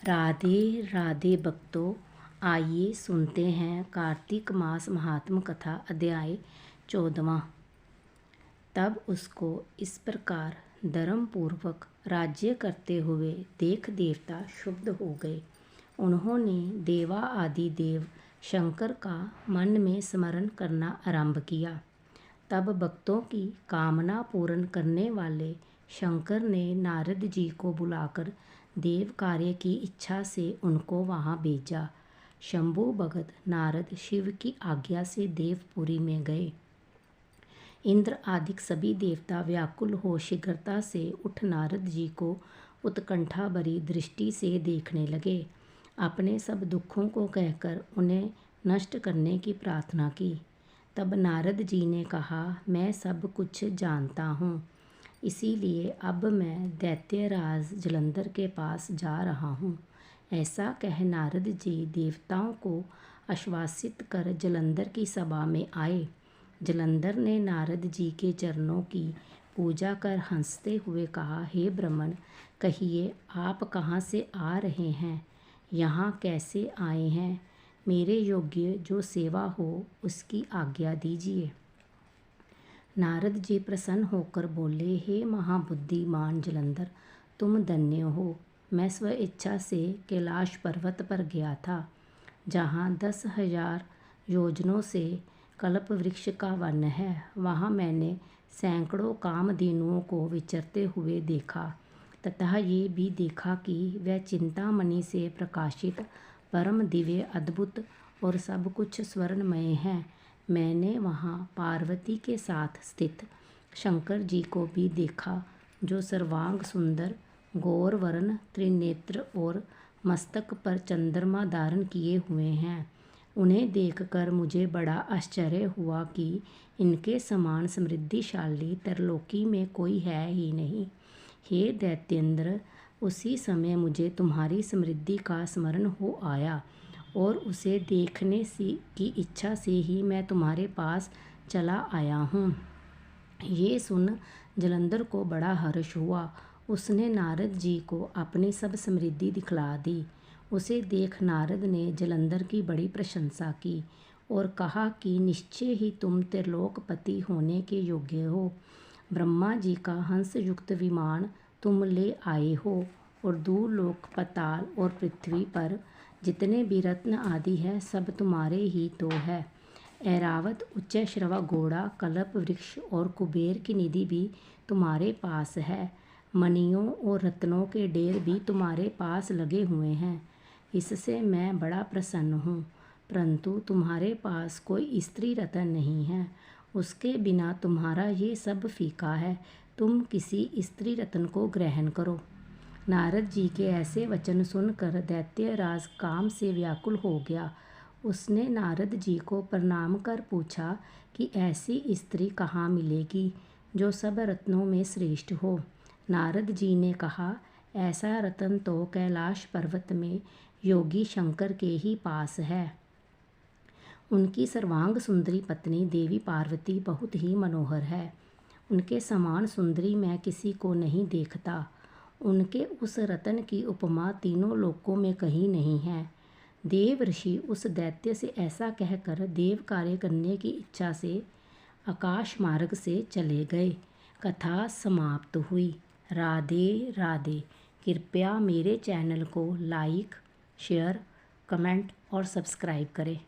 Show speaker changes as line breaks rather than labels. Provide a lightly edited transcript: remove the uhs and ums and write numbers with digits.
राधे राधे भक्तों, आइए सुनते हैं कार्तिक मास महात्म कथा अध्याय 14वां। तब उसको इस प्रकार धर्म पूर्वक राज्य करते हुए देख देवता क्षुब्ध हो गए। उन्होंने देवा आदि देव शंकर का मन में स्मरण करना आरंभ किया। तब भक्तों की कामना पूर्ण करने वाले शंकर ने नारद जी को बुलाकर देव कार्य की इच्छा से उनको वहाँ भेजा। शंभु भगत नारद शिव की आज्ञा से देवपुरी में गए। इंद्र आदि सभी देवता व्याकुल हो शीघ्रता से उठ नारद जी को उत्कंठा भरी दृष्टि से देखने लगे। अपने सब दुखों को कहकर उन्हें नष्ट करने की प्रार्थना की। तब नारद जी ने कहा, मैं सब कुछ जानता हूँ, इसीलिए अब मैं दैत्यराज जलंधर के पास जा रहा हूँ। ऐसा कह नारद जी देवताओं को आश्वासित कर जलंधर की सभा में आए। जलंधर ने नारद जी के चरणों की पूजा कर हंसते हुए कहा, हे ब्राह्मण, कहिए आप कहाँ से आ रहे हैं, यहाँ कैसे आए हैं? मेरे योग्य जो सेवा हो उसकी आज्ञा दीजिए। नारद जी प्रसन्न होकर बोले, हे महाबुद्धिमान जलंधर, तुम धन्य हो। मैं स्व इच्छा से कैलाश पर्वत पर गया था, जहाँ 10,000 योजनों से कल्प वृक्ष का वन है। वहाँ मैंने सैकड़ों कामधेनुओं को विचरते हुए देखा तथा ये भी देखा कि वह चिंतामणि से प्रकाशित परम दिव्य अद्भुत और सब कुछ स्वर्णमय है। मैंने वहाँ पार्वती के साथ स्थित शंकर जी को भी देखा, जो सर्वांग सुंदर, गौर वर्ण, त्रिनेत्र और मस्तक पर चंद्रमा धारण किए हुए हैं। उन्हें देखकर मुझे बड़ा आश्चर्य हुआ कि इनके समान समृद्धिशाली त्रिलोकी में कोई है ही नहीं। हे दैत्येंद्र, उसी समय मुझे तुम्हारी समृद्धि का स्मरण हो आया और उसे देखने की इच्छा से ही मैं तुम्हारे पास चला आया हूँ। ये सुन जलंधर को बड़ा हर्ष हुआ। उसने नारद जी को अपनी सब समृद्धि दिखला दी। उसे देख नारद ने जलंधर की बड़ी प्रशंसा की और कहा कि निश्चय ही तुम त्रिलोकपति होने के योग्य हो। ब्रह्मा जी का हंस युक्त विमान तुम ले आए हो और दूर लोक, पाताल और पृथ्वी पर जितने भी रत्न आदि है सब तुम्हारे ही तो है। ऐरावत, उच्च श्रवा घोड़ा, कल्प वृक्ष और कुबेर की निधि भी तुम्हारे पास है। मणियों और रत्नों के ढेर भी तुम्हारे पास लगे हुए हैं। इससे मैं बड़ा प्रसन्न हूँ, परंतु तुम्हारे पास कोई स्त्री रत्न नहीं है। उसके बिना तुम्हारा ये सब फीका है। तुम किसी स्त्री रत्न को ग्रहण करो। नारद जी के ऐसे वचन सुनकर दैत्यराज काम से व्याकुल हो गया। उसने नारद जी को प्रणाम कर पूछा कि ऐसी स्त्री कहाँ मिलेगी जो सब रत्नों में श्रेष्ठ हो। नारद जी ने कहा, ऐसा रत्न तो कैलाश पर्वत में योगी शंकर के ही पास है। उनकी सर्वांग सुंदरी पत्नी देवी पार्वती बहुत ही मनोहर है। उनके समान सुंदरी मैं किसी को नहीं देखता। उनके उस रतन की उपमा तीनों लोकों में कहीं नहीं है। देव ऋषि उस दैत्य से ऐसा कहकर देव कार्य करने की इच्छा से आकाश मार्ग से चले गए। कथा समाप्त हुई। राधे राधे। कृपया मेरे चैनल को लाइक, शेयर, कमेंट और सब्सक्राइब करें।